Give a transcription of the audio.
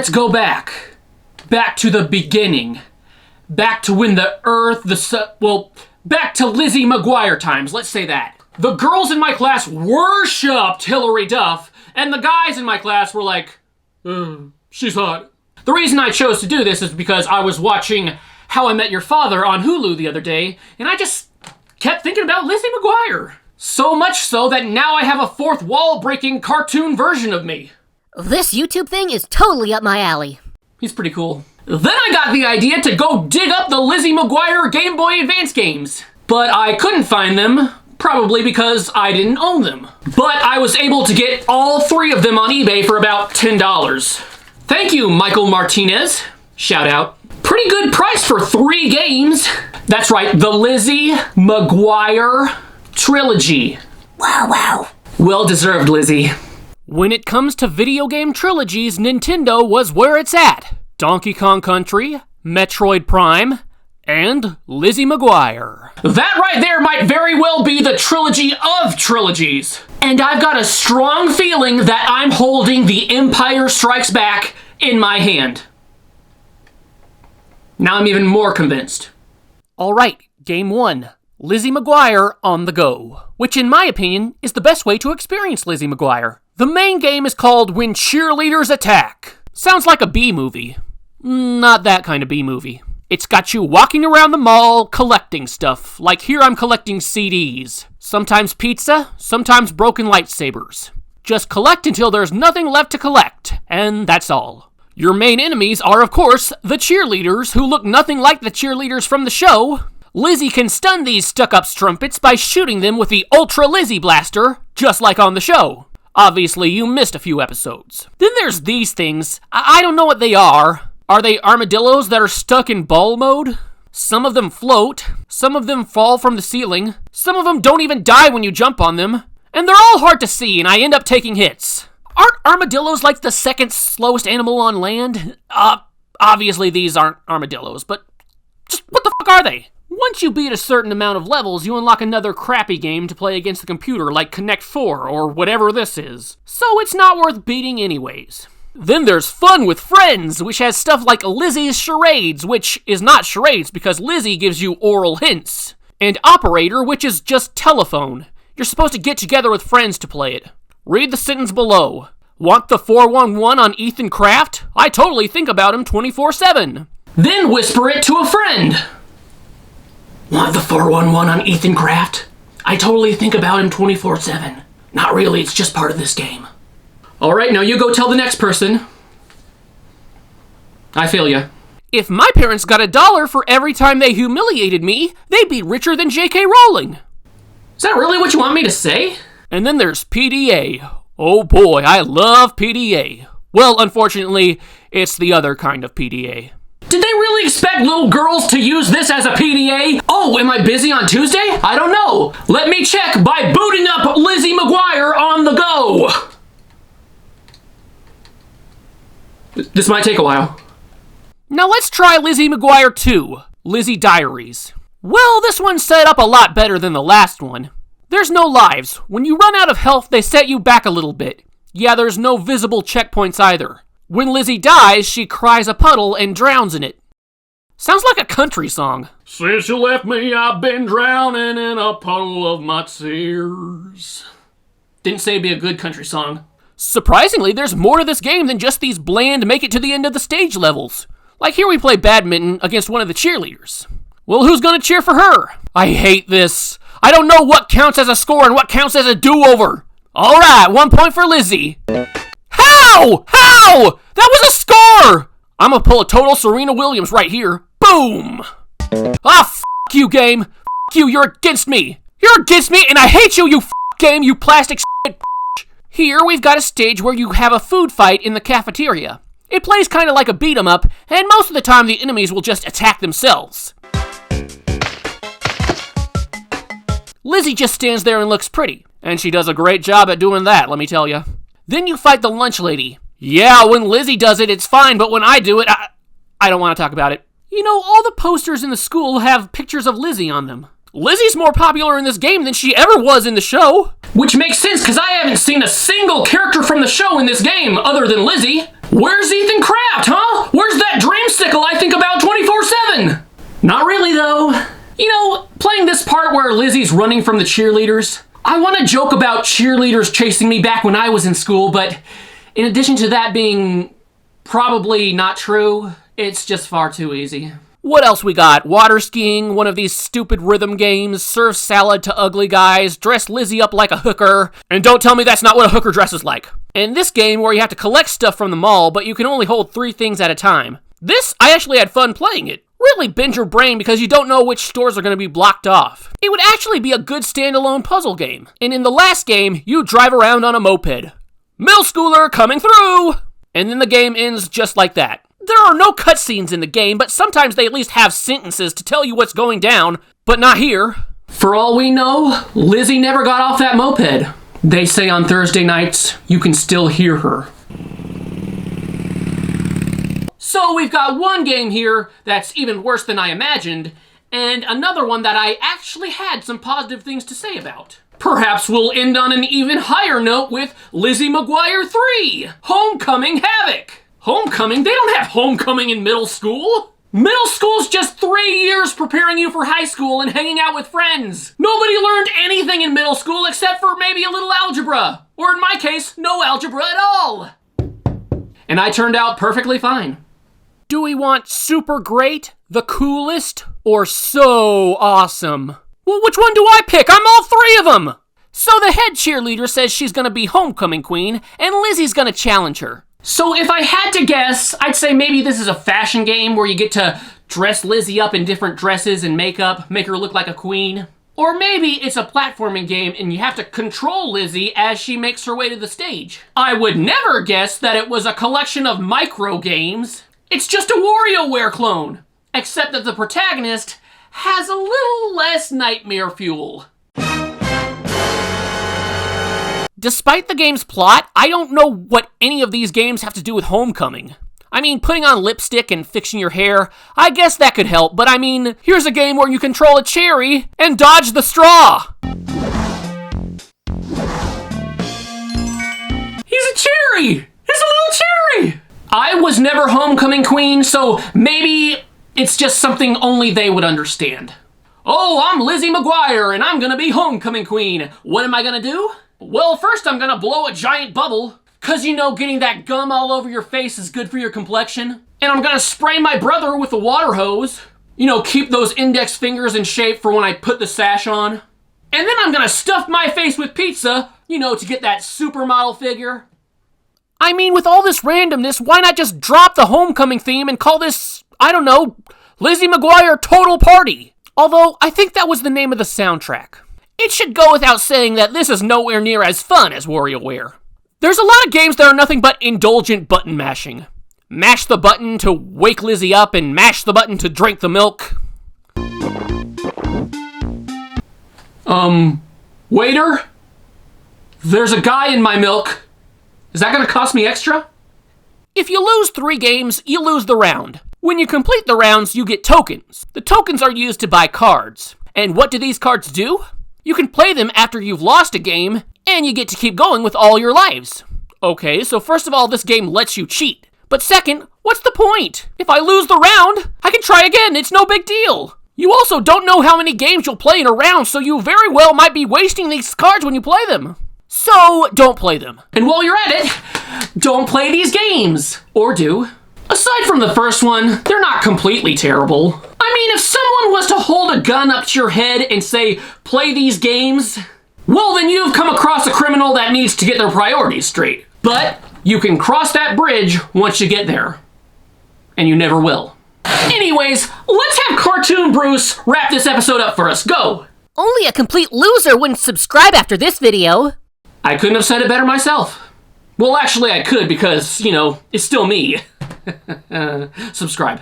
let's go back. Back to the beginning. Back to when the earth, back to Lizzie McGuire times, let's say that. The girls in my class worshipped Hilary Duff, and the guys in my class were like, she's hot. The reason I chose to do this is because I was watching How I Met Your Father on Hulu the other day, and I just kept thinking about Lizzie McGuire. So much so that now I have a fourth wall-breaking cartoon version of me. This YouTube thing is totally up my alley. He's pretty cool. Then I got the idea to go dig up the Lizzie McGuire Game Boy Advance games. But I couldn't find them, probably because I didn't own them. But I was able to get all 3 of them on eBay for about $10. Thank you, Michael Martinez. Shout out. Pretty good price for 3 games. That's right, the Lizzie McGuire trilogy. Wow. Well deserved, Lizzie. When it comes to video game trilogies, Nintendo was where it's at. Donkey Kong Country, Metroid Prime, and Lizzie McGuire. That right there might very well be the trilogy of trilogies. And I've got a strong feeling that I'm holding The Empire Strikes Back in my hand. Now I'm even more convinced. Alright, game 1. Lizzie McGuire on the go. Which in my opinion is the best way to experience Lizzie McGuire. The main game is called When Cheerleaders Attack. Sounds like a B-movie. Not that kind of B-movie. It's got you walking around the mall collecting stuff. Like here I'm collecting CDs. Sometimes pizza, sometimes broken lightsabers. Just collect until there's nothing left to collect, and that's all. Your main enemies are, of course, the cheerleaders, who look nothing like the cheerleaders from the show. Lizzie can stun these stuck-up strumpets by shooting them with the Ultra Lizzie Blaster, just like on the show. Obviously, you missed a few episodes. Then there's these things. I don't know what they are. Are they armadillos that are stuck in ball mode? Some of them float. Some of them fall from the ceiling. Some of them don't even die when you jump on them. And they're all hard to see, and I end up taking hits. Aren't armadillos like the second slowest animal on land? Obviously these aren't armadillos, but just what the fuck are they? Once you beat a certain amount of levels, you unlock another crappy game to play against the computer, like Connect 4, or whatever this is. So it's not worth beating anyways. Then there's Fun with Friends, which has stuff like Lizzie's Charades, which is not charades because Lizzie gives you oral hints. And Operator, which is just telephone. You're supposed to get together with friends to play it. Read the sentence below. Want the 411 on Ethan Kraft? I totally think about him 24/7. Then whisper it to a friend. Want the 411 on Ethan Kraft? I totally think about him 24/7. Not really, it's just part of this game. Alright, now you go tell the next person. I feel ya. If my parents got $1 for every time they humiliated me, they'd be richer than J.K. Rowling. Is that really what you want me to say? And then there's PDA. Oh boy, I love PDA. Well, unfortunately, it's the other kind of PDA. Did they really expect little girls to use this as a PDA? Oh, am I busy on Tuesday? I don't know. Let me check by booting up Lizzie McGuire on the go. This might take a while. Now let's try Lizzie McGuire 2, Lizzie Diaries. Well, this one's set up a lot better than the last one. There's no lives. When you run out of health, they set you back a little bit. Yeah, there's no visible checkpoints either. When Lizzie dies, she cries a puddle and drowns in it. Sounds like a country song. Since you left me, I've been drowning in a puddle of my tears. Didn't say it'd be a good country song. Surprisingly, there's more to this game than just these bland make it to the end of the stage levels. Like here we play badminton against one of the cheerleaders. Well, who's gonna cheer for her? I hate this. I don't know what counts as a score and what counts as a do-over. Alright, 1 point for Lizzie. How? That was a score! I'm gonna pull a total Serena Williams right here. Boom! F*** you, game. F*** you, you're against me. You're against me, and I hate you, you game, you plastic shit. Here, we've got a stage where you have a food fight in the cafeteria. It plays kind of like a beat-em-up, and most of the time the enemies will just attack themselves. Lizzie just stands there and looks pretty, and she does a great job at doing that, let me tell you. Then you fight the lunch lady. Yeah, when Lizzie does it, it's fine, but when I do it, I don't want to talk about it. You know, all the posters in the school have pictures of Lizzie on them. Lizzie's more popular in this game than she ever was in the show. Which makes sense, because I haven't seen a single character from the show in this game other than Lizzie. Where's Ethan Kraft, huh? Where's that dreamsicle I think about 24/7? Not really, though. You know, playing this part where Lizzie's running from the cheerleaders, I want to joke about cheerleaders chasing me back when I was in school, but in addition to that being probably not true, it's just far too easy. What else we got? Water skiing, one of these stupid rhythm games, serve salad to ugly guys, dress Lizzie up like a hooker, and don't tell me that's not what a hooker dresses like. And this game where you have to collect stuff from the mall, but you can only hold 3 things at a time. This, I actually had fun playing it. Really bend your brain because you don't know which stores are going to be blocked off. It would actually be a good standalone puzzle game. And in the last game, you drive around on a moped. Middle schooler coming through! And then the game ends just like that. There are no cutscenes in the game, but sometimes they at least have sentences to tell you what's going down, but not here. For all we know, Lizzie never got off that moped. They say on Thursday nights, you can still hear her. So we've got one game here that's even worse than I imagined, and another one that I actually had some positive things to say about. Perhaps we'll end on an even higher note with Lizzie McGuire 3, Homecoming Havoc. Homecoming? They don't have homecoming in middle school. Middle school's just 3 years preparing you for high school and hanging out with friends. Nobody learned anything in middle school except for maybe a little algebra. Or in my case, no algebra at all. And I turned out perfectly fine. Do we want super great, the coolest, or so awesome? Well, which one do I pick? I'm all 3 of them! So the head cheerleader says she's gonna be homecoming queen, and Lizzie's gonna challenge her. So if I had to guess, I'd say maybe this is a fashion game where you get to dress Lizzie up in different dresses and makeup, make her look like a queen. Or maybe it's a platforming game and you have to control Lizzie as she makes her way to the stage. I would never guess that it was a collection of micro games. It's just a WarioWare clone, except that the protagonist has a little less nightmare fuel. Despite the game's plot, I don't know what any of these games have to do with homecoming. I mean, putting on lipstick and fixing your hair, I guess that could help, but I mean, here's a game where you control a cherry and dodge the straw. He's a cherry! He's a little cherry! I was never homecoming queen, so maybe it's just something only they would understand. Oh, I'm Lizzie McGuire, and I'm gonna be homecoming queen. What am I gonna do? Well, first I'm gonna blow a giant bubble, 'cause you know getting that gum all over your face is good for your complexion. And I'm gonna spray my brother with a water hose. You know, keep those index fingers in shape for when I put the sash on. And then I'm gonna stuff my face with pizza, you know, to get that supermodel figure. I mean, with all this randomness, why not just drop the homecoming theme and call this, I don't know, Lizzie McGuire Total Party? Although, I think that was the name of the soundtrack. It should go without saying that this is nowhere near as fun as WarioWare. There's a lot of games that are nothing but indulgent button mashing. Mash the button to wake Lizzie up and mash the button to drink the milk. Waiter? There's a guy in my milk. Is that gonna cost me extra? If you lose 3 games, you lose the round. When you complete the rounds, you get tokens. The tokens are used to buy cards. And what do these cards do? You can play them after you've lost a game, and you get to keep going with all your lives. Okay, so first of all, this game lets you cheat. But second, what's the point? If I lose the round, I can try again, it's no big deal. You also don't know how many games you'll play in a round, so you very well might be wasting these cards when you play them. So, don't play them. And while you're at it, don't play these games. Or do. Aside from the first one, they're not completely terrible. I mean, if someone was to hold a gun up to your head and say, play these games, well, then you've come across a criminal that needs to get their priorities straight. But you can cross that bridge once you get there. And you never will. Anyways, let's have Cartoon Bruce wrap this episode up for us. Go! Only a complete loser wouldn't subscribe after this video. I couldn't have said it better myself. Well, actually, I could because, you know, it's still me. Subscribe.